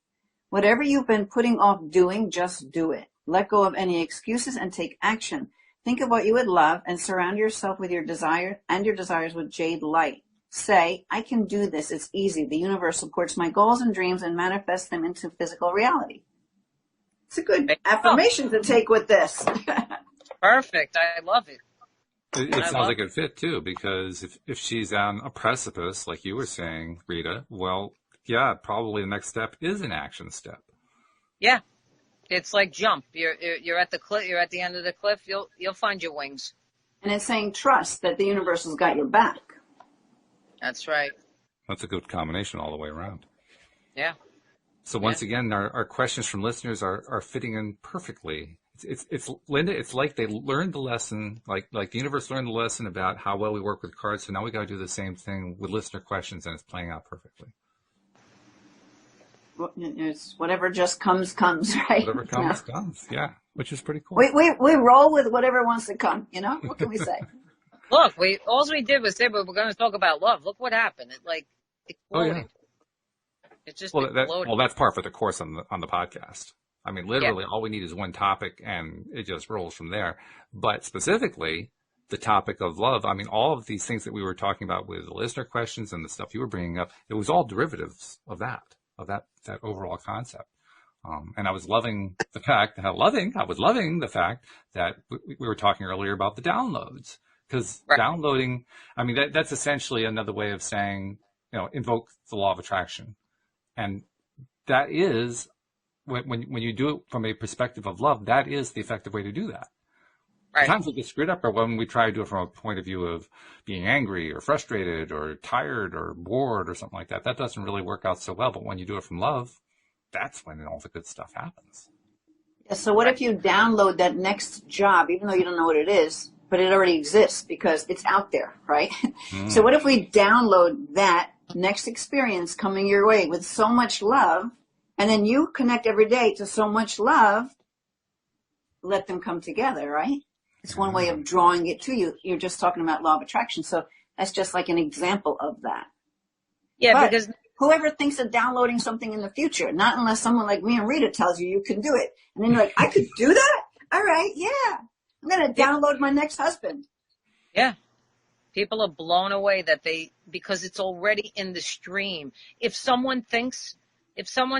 whatever you've been putting off doing, just do it. Let go of any excuses and take action. Think of what you would love and surround yourself with your desire and your desires with Jade light. Say, I can do this. It's easy. The universe supports my goals and dreams and manifests them into physical reality. It's a good affirmation to take with this. Perfect. I love it. It sounds like a fit too, because if she's on a precipice, like you were saying, Rita, well, yeah, probably the next step is an action step. Yeah. It's like jump. You're at the cliff. You're at the end of the cliff. You'll find your wings. And it's saying trust that the universe has got your back. That's right. That's a good combination all the way around. Yeah. So once again, our questions from listeners are fitting in perfectly. It's Linda. It's like they learned the lesson, like the universe learned the lesson about how well we work with cards. So now we got to do the same thing with listener questions, and it's playing out perfectly. It's whatever just comes, right? Whatever comes, yeah, which is pretty cool. We roll with whatever wants to come, you know? What can we say? Look, all we did was say, but we're going to talk about love. Look what happened. It exploded. Oh, yeah. It just exploded. That's par for the course on the podcast. I mean, literally, all we need is one topic, and it just rolls from there. But specifically, the topic of love, I mean, all of these things that we were talking about with the listener questions and the stuff you were bringing up, it was all derivatives of that overall concept. And I was loving the fact that we were talking earlier about the downloads, because downloading, I mean, that's essentially another way of saying, invoke the law of attraction. And that is, when you do it from a perspective of love, that is the effective way to do that. Right. Sometimes we get screwed up, or when we try to do it from a point of view of being angry or frustrated or tired or bored or something like that, that doesn't really work out so well. But when you do it from love, that's when all the good stuff happens. Yeah, so what if you download that next job, even though you don't know what it is, but it already exists because it's out there, right? So what if we download that next experience coming your way with so much love, and then you connect every day to so much love, let them come together, right? It's one way of drawing it to you. You're just talking about law of attraction. So that's just like an example of that. Yeah, but because whoever thinks of downloading something in the future, not unless someone like me and Rita tells you can do it. And then you're like, I could do that? All right, yeah. I'm going to download my next husband. Yeah. People are blown away because it's already in the stream. If someone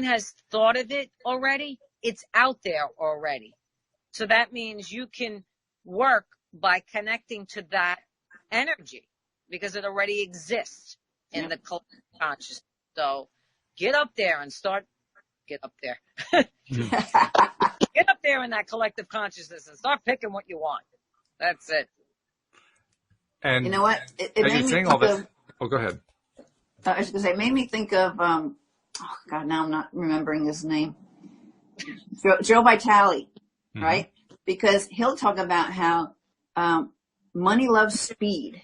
has thought of it already, it's out there already. So that means you can work by connecting to that energy because it already exists in the collective consciousness. So get up there and get up there. Get up there in that collective consciousness and start picking what you want. That's it. And you know what? It made me think of, go ahead. I was going to say, it made me think of, now I'm not remembering his name. Joe Vitale. Right? Because he'll talk about how money loves speed.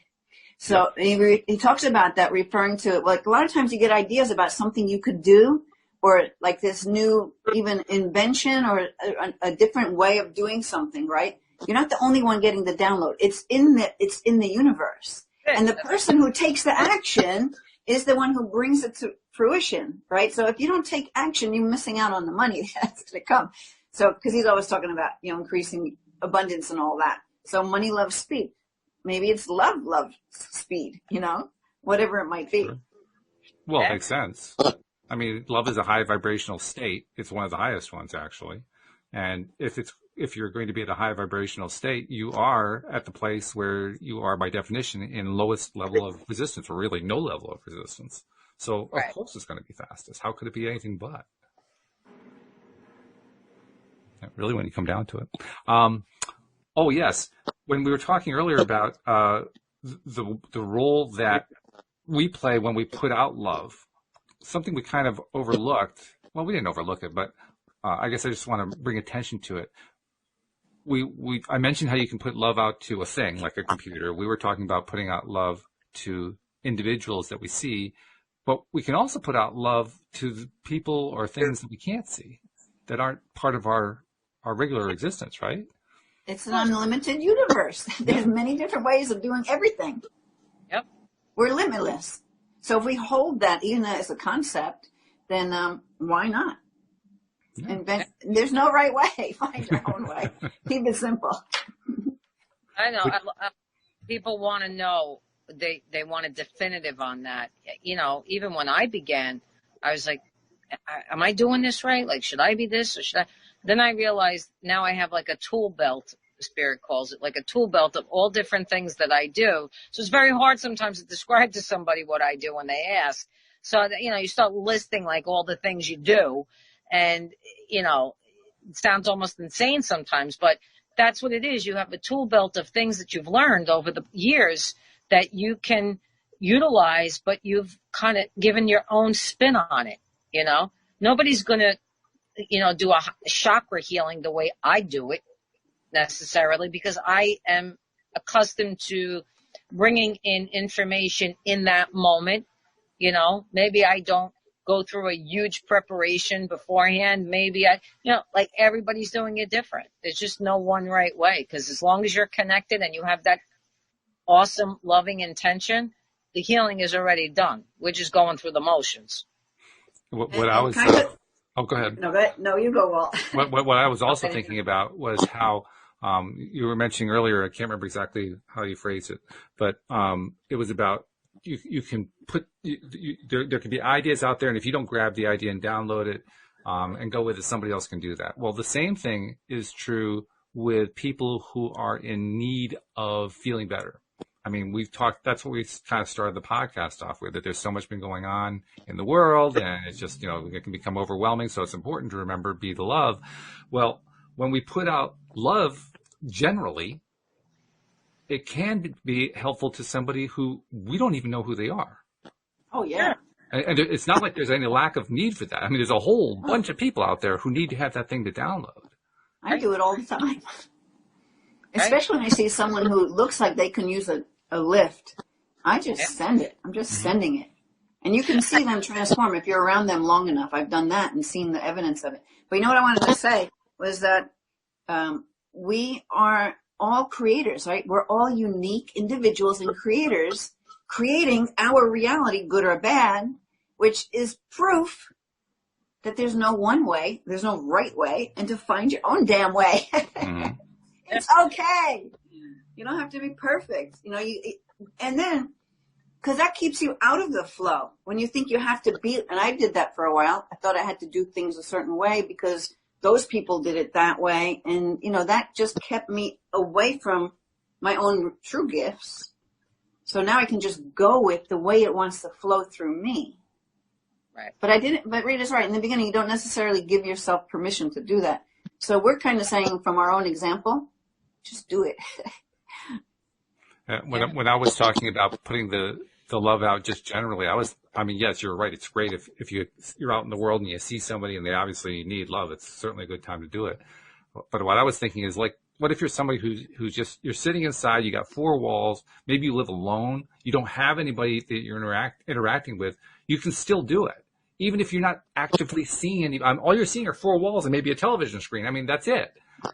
So he talks about that, referring to, like, a lot of times you get ideas about something you could do, or like this new even invention or a different way of doing something, right? You're not the only one getting the download. It's in the universe. And the person who takes the action is the one who brings it to fruition, right? So if you don't take action, you're missing out on the money that's going to come. So, because he's always talking about, increasing abundance and all that. So money loves speed. Maybe it's love loves speed, whatever it might be. Sure. Well, it makes sense. I mean, love is a high vibrational state. It's one of the highest ones, actually. And if you're going to be at a high vibrational state, you are at the place where you are, by definition, in lowest level of resistance, or really no level of resistance. So, of course, it's going to be fastest. How could it be anything but? Really, when you come down to it. Oh, yes. When we were talking earlier about the role that we play when we put out love, something we kind of overlooked. Well, we didn't overlook it, but I guess I just want to bring attention to it. I mentioned how you can put love out to a thing like a computer. We were talking about putting out love to individuals that we see, but we can also put out love to the people or things that we can't see, that aren't part of our regular existence, right? It's an unlimited universe. There's many different ways of doing everything. Yep. We're limitless. So if we hold that even as a concept, then why not? Yeah. There's no right way. Find your own way. Keep it simple. I know. People want to know. They want a definitive on that. Even when I began, I was like, am I doing this right? Like, should I be this or should I? Then I realized now I have like a tool belt, Spirit calls it, like a tool belt of all different things that I do. So it's very hard sometimes to describe to somebody what I do when they ask. So, you start listing like all the things you do. And, it sounds almost insane sometimes, but that's what it is. You have a tool belt of things that you've learned over the years that you can utilize, but you've kind of given your own spin on it. Nobody's going to, do a chakra healing the way I do it necessarily, because I am accustomed to bringing in information in that moment. Maybe I don't go through a huge preparation beforehand. Maybe like everybody's doing it different. There's just no one right way, because as long as you're connected and you have that awesome, loving intention, the healing is already done. We're just going through the motions. What I was... Oh, go ahead. No, you go, Walt. What I was also thinking about was how you were mentioning earlier, I can't remember exactly how you phrased it, but it was about you can put, there can be ideas out there, and if you don't grab the idea and download it and go with it, somebody else can do that. Well, the same thing is true with people who are in need of feeling better. I mean, that's what we kind of started the podcast off with, that there's so much been going on in the world, and it's just, it can become overwhelming. So it's important to remember, be the love. Well, when we put out love, generally, it can be helpful to somebody who we don't even know who they are. Oh, yeah. And it's not like there's any lack of need for that. I mean, there's a whole bunch of people out there who need to have that thing to download. I do it all the time. Especially when I see someone who looks like they can use a lift. I just send it. I'm just sending it. And you can see them transform if you're around them long enough. I've done that and seen the evidence of it. But what I wanted to say was that we are all creators, right? We're all unique individuals and creators creating our reality, good or bad, which is proof that there's no one way, there's no right way, and to find your own damn way. Mm-hmm. It's okay. You don't have to be perfect. And then, because that keeps you out of the flow. When you think you have to be, and I did that for a while. I thought I had to do things a certain way because those people did it that way. And, that just kept me away from my own true gifts. So now I can just go with the way it wants to flow through me. Right. But Rita's right. In the beginning, you don't necessarily give yourself permission to do that. So we're kind of saying from our own example, just do it. When I was talking about putting the love out just generally, yes, you're right. It's great if you're out in the world and you see somebody and they obviously need love. It's certainly a good time to do it. But what I was thinking is, like, what if you're somebody who's just, you're sitting inside, you got four walls, maybe you live alone, you don't have anybody that you're interacting with, you can still do it. Even if you're not actively seeing any, all you're seeing are four walls and maybe a television screen. I mean, that's it.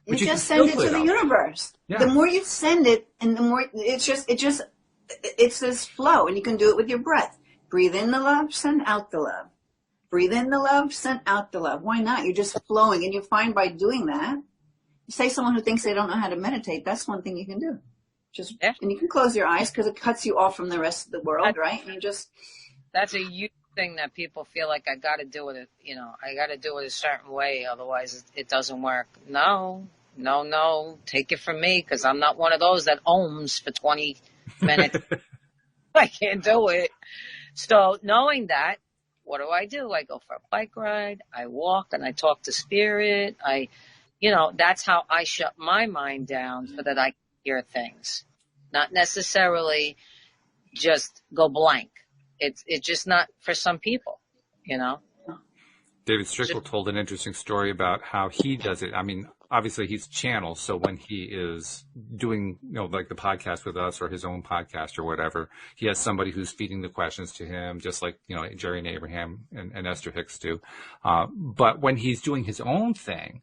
But you just send it to the universe. Yeah. The more you send it, and the more it's this flow, and you can do it with your breath. Breathe in the love, send out the love. Breathe in the love, send out the love. Why not? You're just flowing. And you find by doing that, say someone who thinks they don't know how to meditate, that's one thing you can do. And you can close your eyes because it cuts you off from the rest of the world, right? And that's a huge thing that people feel like I got to do it, I got to do it a certain way. Otherwise it doesn't work. No, take it from me. Cause I'm not one of those that ohms for 20 minutes. I can't do it. So knowing that, what do? I go for a bike ride. I walk and I talk to spirit. That's how I shut my mind down so that I can hear things. Not necessarily just go blank. It's just not for some people, David Strickle told an interesting story about how he does it. I mean, obviously he's channel. So when he is doing, like the podcast with us or his own podcast or whatever, he has somebody who's feeding the questions to him, just like, Jerry and Abraham and Esther Hicks do. But when he's doing his own thing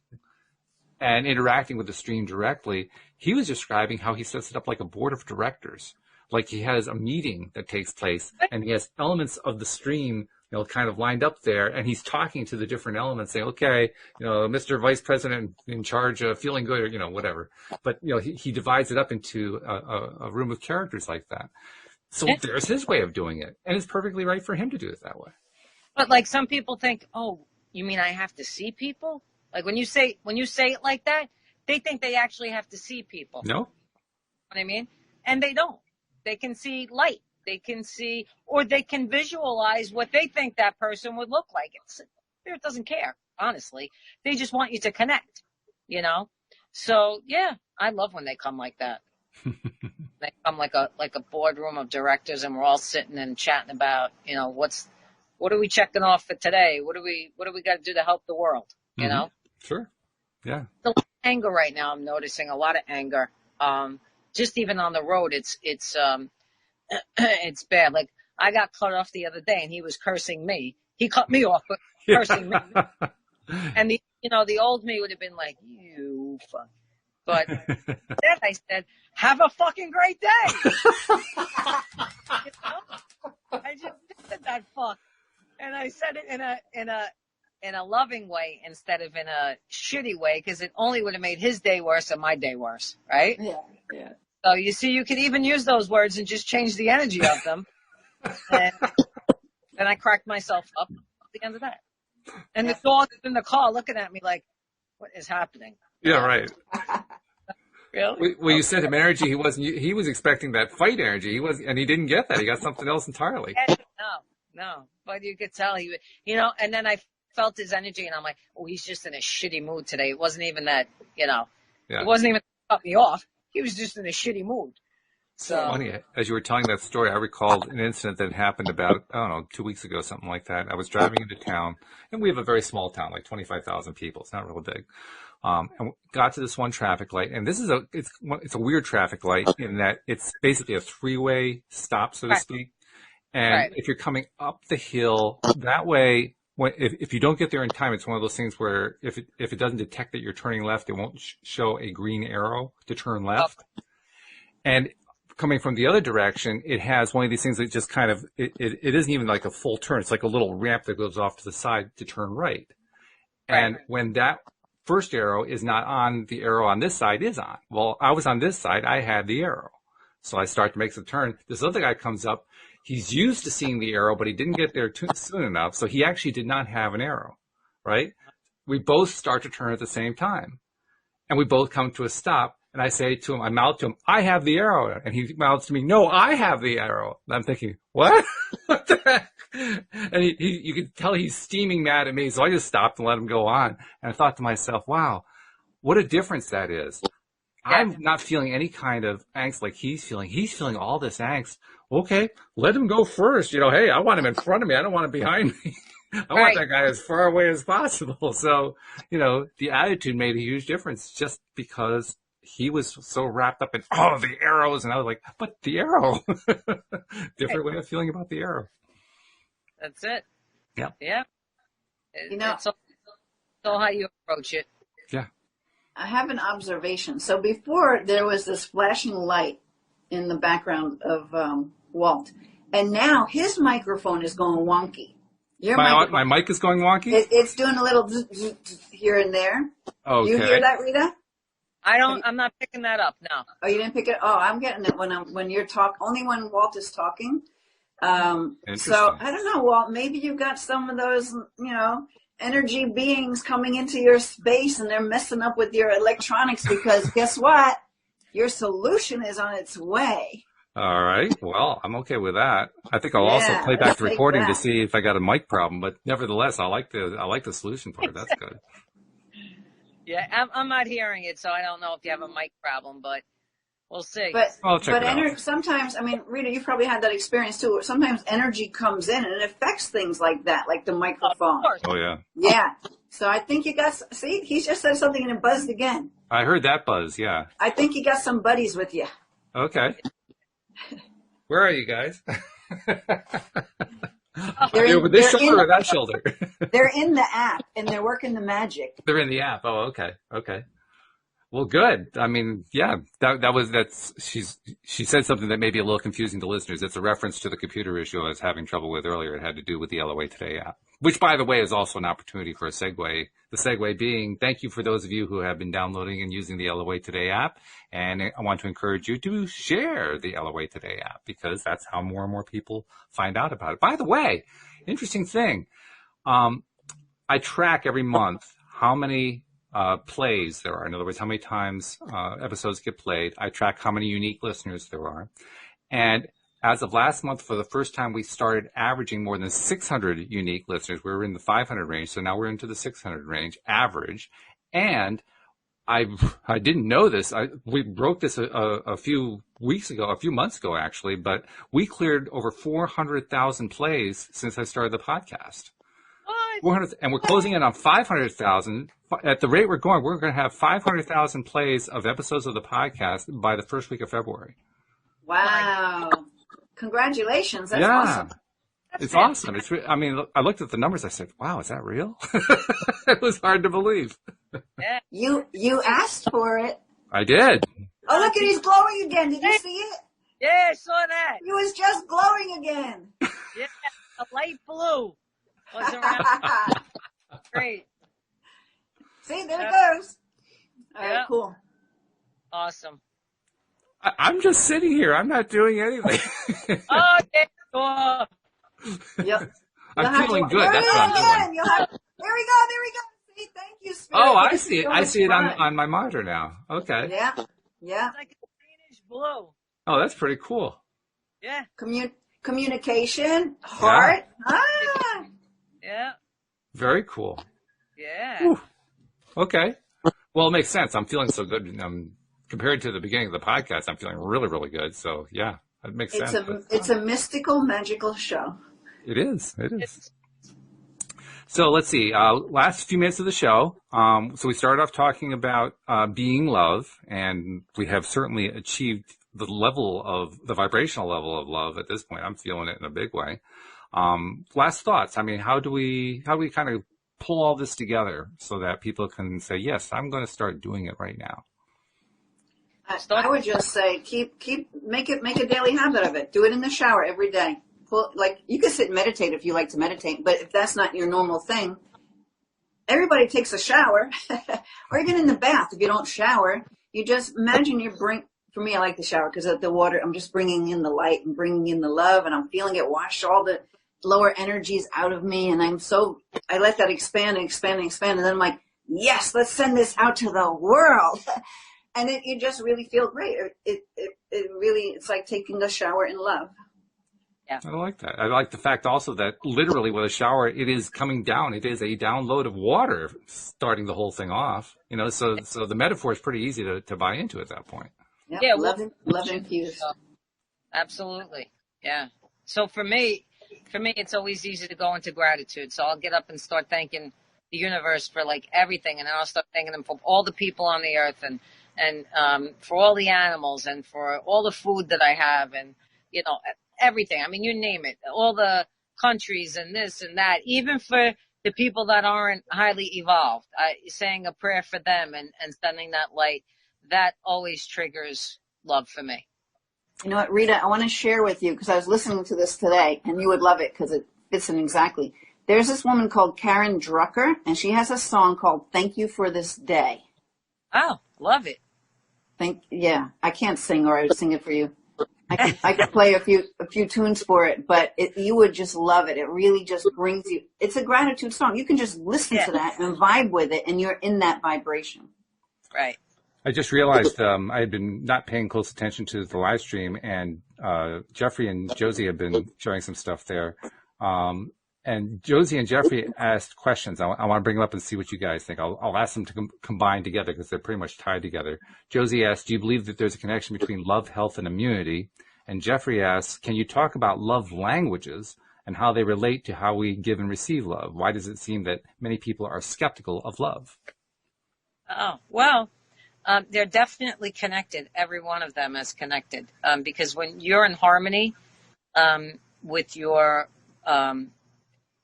and interacting with the stream directly, he was describing how he sets it up like a board of directors. Like he has a meeting that takes place and he has elements of the stream, kind of lined up there, and he's talking to the different elements saying, okay, Mr. Vice President in charge of feeling good or, whatever. But, he divides it up into a room of characters like that. So there's his way of doing it. And it's perfectly right for him to do it that way. But like some people think, oh, you mean I have to see people? Like when you say it like that, they think they actually have to see people. No. You know what I mean? And they don't. They can see light. They can see, or they can visualize what they think that person would look like. Spirit doesn't care, honestly. They just want you to connect, So yeah, I love when they come like that. They come like a boardroom of directors, and we're all sitting and chatting about, what are we checking off for today? What do we got to do to help the world? Sure. Yeah. A lot of anger right now. I'm noticing a lot of anger. Just even on the road, it's it's bad. Like I got cut off the other day and he was cursing me. He cut me off, but cursing me. And the old me would have been like, you fuck. But instead I said, have a fucking great day. I just said that fuck. And I said it in a loving way instead of in a shitty way, because it only would have made his day worse and my day worse, right? Yeah. So you see, you can even use those words and just change the energy of them. And then I cracked myself up at the end of that. And the dog in the car looking at me like, what is happening? Yeah, right. Really? Well, you sent him energy. He was expecting that fight energy. And he didn't get that. He got something else entirely. No. But you could tell and then I felt his energy and I'm like, oh, he's just in a shitty mood today. It wasn't even that, It wasn't even cut me off. He was just in a shitty mood. So funny. As you were telling that story, I recalled an incident that happened about, 2 weeks ago, something like that. I was driving into town, and we have a very small town, like 25,000 people. It's not real big. And got to this one traffic light, and it's a weird traffic light in that it's basically a three-way stop, so to speak. And if you're coming up the hill that way, if you don't get there in time, it's one of those things where if it doesn't detect that you're turning left, it won't show a green arrow to turn left. And coming from the other direction, it has one of these things that just kind of, it isn't even like a full turn. It's like a little ramp that goes off to the side to turn right. And when that first arrow is not on, the arrow on this side is on. Well, I was on this side. I had the arrow. So I start to make the turn. This other guy comes up. He's used to seeing the arrow, but he didn't get there soon enough. So he actually did not have an arrow, right? We both start to turn at the same time. And we both come to a stop. And I say to him, I mouth to him, I have the arrow. And he mouths to me, no, I have the arrow. And I'm thinking, what? What the heck? And you can tell he's steaming mad at me. So I just stopped and let him go on. And I thought to myself, wow, what a difference that is. I'm not feeling any kind of angst like he's feeling. He's feeling all this angst. Okay, let him go first. Hey, I want him in front of me. I don't want him behind me. I want that guy as far away as possible. So, the attitude made a huge difference just because he was so wrapped up in, the arrows. And I was like, but the arrow. Different way of feeling about the arrow. That's it. Yeah. Yeah. It's all how you approach it. Yeah. I have an observation. So before there was this flashing light in the background of Walt, And now his microphone is going wonky. My mic is going wonky? It's doing a little here and there. Okay. You hear that, Rita? I'm not picking that up, no. Oh, you didn't pick it? Oh, I'm getting it when you're only when Walt is talking. So I don't know, Walt, maybe you've got some of those, energy beings coming into your space and they're messing up with your electronics because guess what? Your solution is on its way. All right. Well, I'm okay with that. I think I'll also play back the recording to see if I got a mic problem, but nevertheless, I like the solution part. That's good. Yeah, I'm not hearing it, so I don't know if you have a mic problem, but we'll see. But I'll check it out. Sometimes, Rita, you probably had that experience too. Sometimes energy comes in and it affects things like that, like the microphone. Of course. Oh, yeah. Yeah. So I think he just said something and it buzzed again. I heard that buzz, yeah. I think you got some buddies with you. Okay. Where are you guys? They're over this shoulder or that shoulder? They're in the app and they're working the magic. They're in the app. Oh, okay. Okay. Well, good. I mean, yeah, she said something that may be a little confusing to listeners. It's a reference to the computer issue I was having trouble with earlier. It had to do with the LOA Today app, which, by the way, is also an opportunity for a segue. The segue being, thank you for those of you who have been downloading and using the LOA Today app. And I want to encourage you to share the LOA Today app because that's how more and more people find out about it. By the way, interesting thing. I track every month how many plays there are. In other words, how many times episodes get played. I track how many unique listeners there are. And as of last month, for the first time, we started averaging more than 600 unique listeners. We were in the 500 range, so now we're into the 600 range average. And I didn't know this. We broke this a few months ago, actually, but we cleared over 400,000 plays since I started the podcast. 400, and we're closing in on 500,000. At the rate we're going to have 500,000 plays of episodes of the podcast by the first week of February. Wow. Congratulations. That's awesome. It's awesome. I looked at the numbers. I said, wow, is that real? It was hard to believe. Yeah. You asked for it. I did. Oh, look at he's glowing again. Did you see it? Yeah, I saw that. He was just glowing again. Yeah, a light blue was around. Great. See, there it goes. All right, cool. Awesome. I'm just sitting here. I'm not doing anything. Oh, yeah. Cool. Yep. I'm feeling good. That's what I'm doing. There we go. See, thank you, Spirit. Oh, I see it. I see it on my monitor now. Okay. Yeah. It's like a greenish blue. Oh, that's pretty cool. Yeah. Communication, heart. Yeah. Yeah. Very cool. Yeah. Whew. Okay. Well, it makes sense. I'm feeling so good. Compared to the beginning of the podcast, I'm feeling really, really good. So, yeah, it makes sense. It's a mystical, magical show. It is. It is. So let's see. Last few minutes of the show. So we started off talking about being love, and we have certainly achieved the vibrational level of love at this point. I'm feeling it in a big way. Last thoughts. I mean, how do we kind of pull all this together so that people can say, yes, I'm going to start doing it right now? I would just say make a daily habit of it. Do it in the shower every day. You can sit and meditate if you like to meditate, but if that's not your normal thing, everybody takes a shower, or even in the bath. If you don't shower, you just imagine for me, I like the shower because of the water. I'm just bringing in the light and bringing in the love, and I'm feeling it wash all the lower energies out of me, and I let that expand and expand and expand, and then I'm like, yes, let's send this out to the world. And you just really feel great. It's like taking a shower in love. Yeah. I like that. I like the fact also that literally with a shower, it is coming down. It is a download of water starting the whole thing off. So the metaphor is pretty easy to buy into at that point. Yep. Yeah. Love infused. Absolutely. Yeah. So for me, it's always easy to go into gratitude. So I'll get up and start thanking the universe for like everything. And then I'll start thanking them for all the people on the earth and for all the animals and for all the food that I have and, everything. I mean, you name it, all the countries and this and that, even for the people that aren't highly evolved, saying a prayer for them and sending that light, that always triggers love for me. You know what, Rita, I want to share with you, because I was listening to this today, and you would love it because it fits in exactly. There's this woman called Karen Drucker, and she has a song called Thank You for This Day. Oh, love it. Yeah, I can't sing, or I would sing it for you. I could play a few tunes for it, but you would just love it. It really just brings you, it's a gratitude song. You can just listen to that and vibe with it, and you're in that vibration. Right. I just realized I had been not paying close attention to the live stream, and Jeffrey and Josie have been showing some stuff there. And Josie and Jeffrey asked questions. I want to bring them up and see what you guys think. I'll ask them to combine together because they're pretty much tied together. Josie asked, do you believe that there's a connection between love, health, and immunity? And Jeffrey asks, can you talk about love languages and how they relate to how we give and receive love? Why does it seem that many people are skeptical of love? Oh, well, they're definitely connected. Every one of them is connected. Because when you're in harmony with your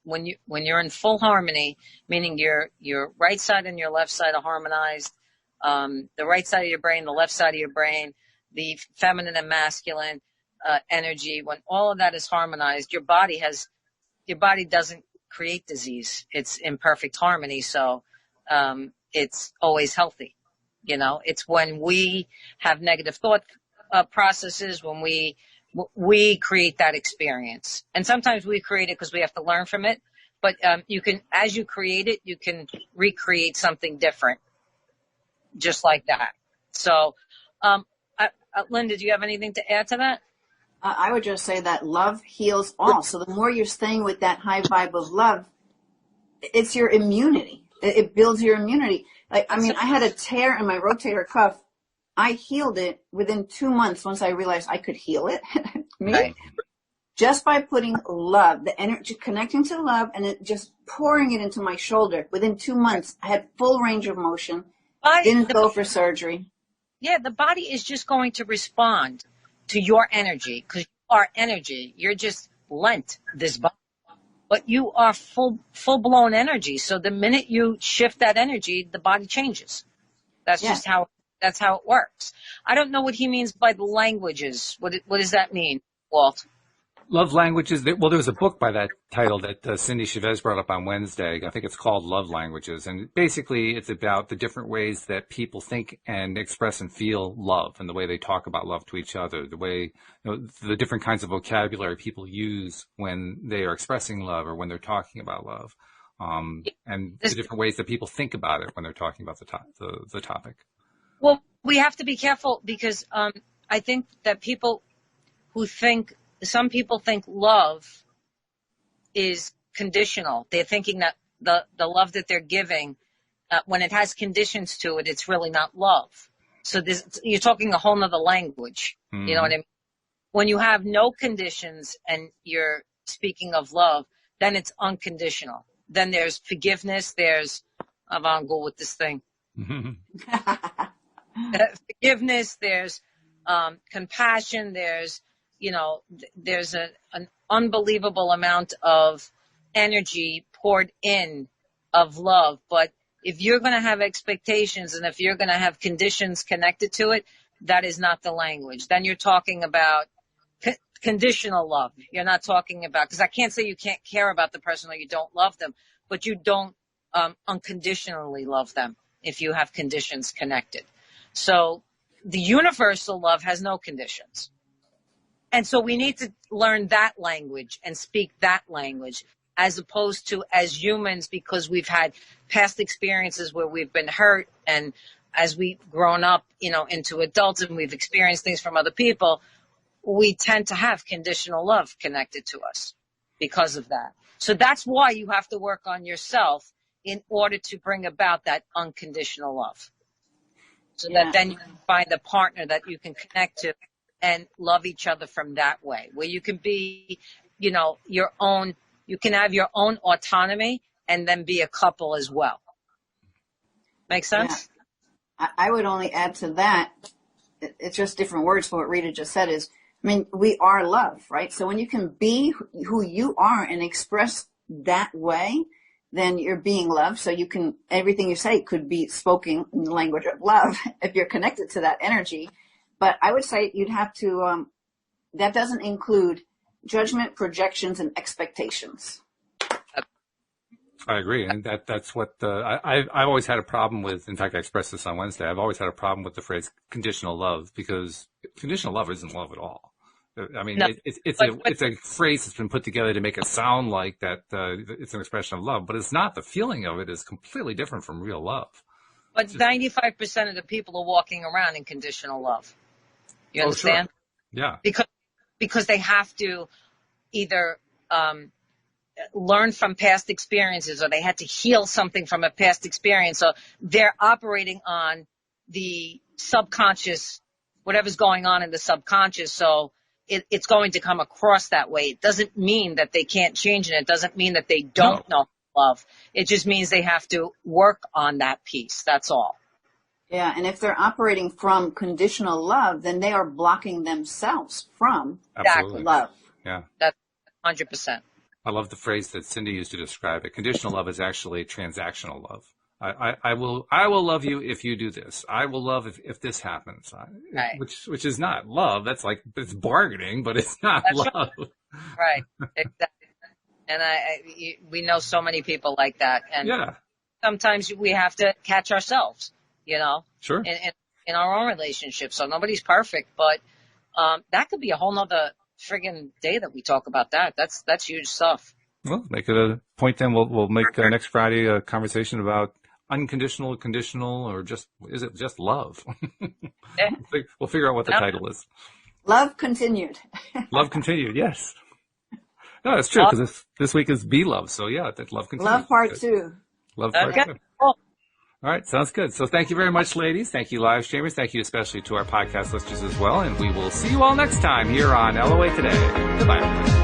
when you're in full harmony, meaning your right side and your left side are harmonized, the right side of your brain, the left side of your brain, the feminine and masculine energy, when all of that is harmonized, your body doesn't create disease. It's in perfect harmony. So it's always healthy. You know, it's when we have negative thought processes, when we create that experience. And sometimes we create it because we have to learn from it. But you can, as you create it, you can recreate something different, just like that. So, Linda, do you have anything to add to that? I would just say that love heals all. So the more you're staying with that high vibe of love, it's your immunity. It builds your immunity. Like, I mean, I had a tear in my rotator cuff. I healed it within 2 months once I realized I could heal it. Right. Just by putting love, the energy, connecting to love, and it just pouring it into my shoulder. Within 2 months, I had full range of motion. Didn't go for surgery. Yeah, the body is just going to respond to your energy because you are energy. You're just lent this body. But you are full-blown energy. So the minute you shift that energy, the body changes. That's just how it works. I don't know what he means by the languages. What does that mean, Walt? Love languages. Well, there was a book by that title that Cindy Chavez brought up on Wednesday. I think it's called Love Languages. And basically it's about the different ways that people think and express and feel love and the way they talk about love to each other, the way, the different kinds of vocabulary people use when they are expressing love or when they're talking about love. And the different ways that people think about it when they're talking about the topic. Well, we have to be careful because I think that some people think love is conditional. They're thinking that the love that they're giving, when it has conditions to it, it's really not love. So you're talking a whole nother language. Mm-hmm. You know what I mean? When you have no conditions and you're speaking of love, then it's unconditional. Then there's forgiveness. I'm on go with this thing. Forgiveness. There's compassion. There's an unbelievable amount of energy poured in of love. But if you're going to have expectations and if you're going to have conditions connected to it, that is not the language. Then you're talking about conditional love. You're not talking about, because I can't say you can't care about the person or you don't love them, but you don't unconditionally love them if you have conditions connected. So the universal love has no conditions. And so we need to learn that language and speak that language as opposed to as humans, because we've had past experiences where we've been hurt. And as we've grown up, into adults and we've experienced things from other people, we tend to have conditional love connected to us because of that. So that's why you have to work on yourself in order to bring about that unconditional love. So that then you can find a partner that you can connect to and love each other from that way, where you can be, you can have your own autonomy and then be a couple as well. Make sense? Yeah. I would only add to that, it's just different words for what Rita just said we are love, right? So when you can be who you are and express that way, then you're being love. So everything you say could be spoken in the language of love if you're connected to that energy. But I would say you'd have to that doesn't include judgment, projections, and expectations. I agree, and that's what I've always had a problem with. In fact, I expressed this on Wednesday. I've always had a problem with the phrase conditional love, because conditional love isn't love at all. I mean, No. it's a phrase that's been put together to make it sound like that it's an expression of love, but it's not. The feeling of it is completely different from real love. But 95% of the people are walking around in conditional love. You understand? Sure. Yeah. Because they have to either learn from past experiences, or they had to heal something from a past experience. So they're operating on the subconscious, whatever's going on in the subconscious. So it's going to come across that way. It doesn't mean that they can't change it. It doesn't mean that they don't know love. It just means they have to work on that piece. That's all. Yeah, and if they're operating from conditional love, then they are blocking themselves from Absolutely. love. Yeah. That's 100%. I love the phrase that Cindy used to describe it. Conditional love is actually transactional love. I will love you if you do this. I will love if this happens. Right. Which is not love. That's like, it's bargaining, but it's not love. Right. Exactly. And we know so many people like that. And yeah. Sometimes we have to catch ourselves, Sure. in our own relationships. So nobody's perfect, but that could be a whole nother friggin' day that we talk about that. That's huge stuff. Well, make it a point then. We'll make next Friday a conversation about unconditional, conditional, or is it just love? Yeah. We'll figure out what the title is. Love continued. Love continued, yes. No, it's true, because this week is Be Love. So yeah, that love continued. Love part 2. Love part 2. All right, sounds good. So thank you very much, ladies. Thank you, live streamers. Thank you especially to our podcast listeners as well. And we will see you all next time here on LOA Today. Goodbye.